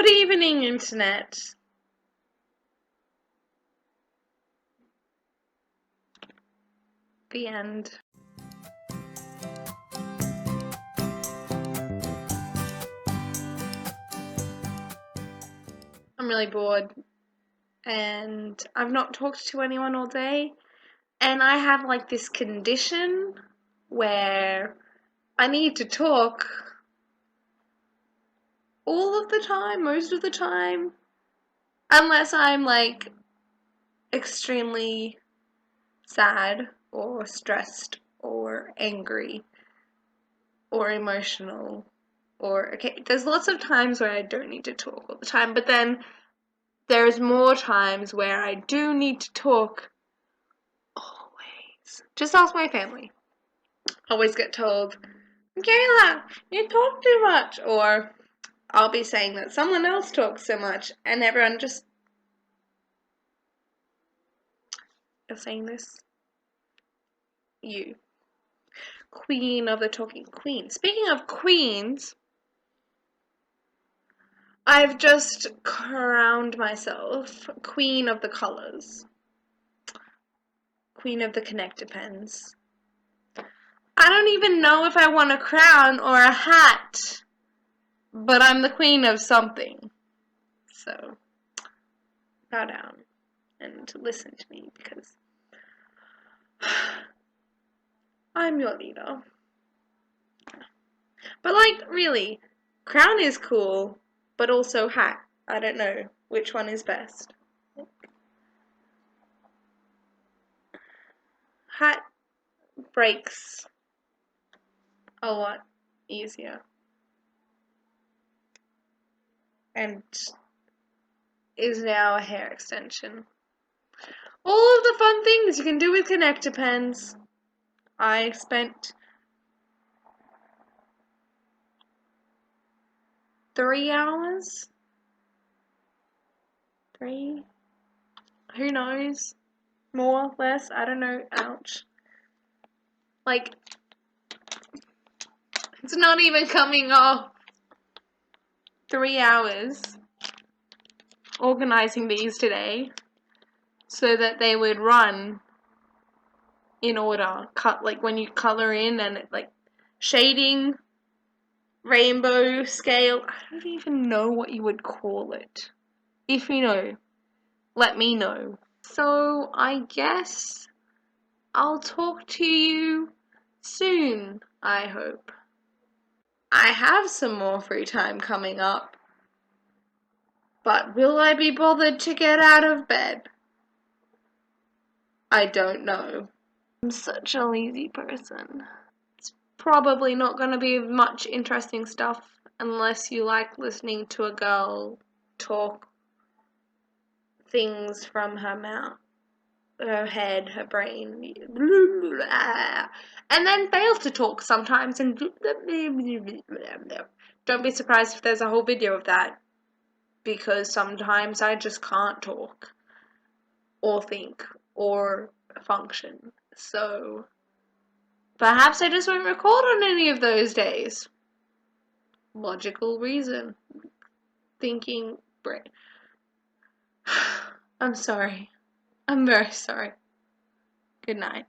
Good evening, Internet. The end. I'm really bored, and I've not talked to anyone all day, and I have like this condition where I need to talk all of the time, most of the time, unless I'm like extremely sad or stressed or angry or emotional. Or, okay, there's lots of times where I don't need to talk all the time, but then there's more times where I do need to talk always. Just ask my family. Always get told, Kayla, you talk too much. Or I'll be saying that someone else talks so much, and everyone just, you're saying this? You. Queen of the talking queen. Speaking of queens, I've just crowned myself Queen of the Colours. Queen of the Connector Pens. I don't even know if I want a crown or a hat, but I'm the queen of something. So, bow down and listen to me because I'm your leader. But like, really, crown is cool, but also hat. I don't know which one is best. Hat breaks a lot easier and is now a hair extension. All of the fun things you can do with connector pens. I spent 3 hours? 3? Who knows? More, less, I don't know. Ouch. Like, it's not even coming off. 3 hours organizing these today so that they would run in order. Like when you color in and it, like shading, rainbow scale. I don't even know what you would call it. If you know, let me know. So I guess I'll talk to you soon, I hope. I have some more free time coming up, but will I be bothered to get out of bed? I don't know. I'm such a lazy person. It's probably not going to be much interesting stuff unless you like listening to a girl talk things from her mouth, her head, her brain, and then fails to talk sometimes and don't be surprised if there's a whole video of that, because sometimes I just can't talk or think or function. So perhaps I just won't record on any of those days. Logical reason. Thinking brain. I'm sorry. I'm very sorry. Good night.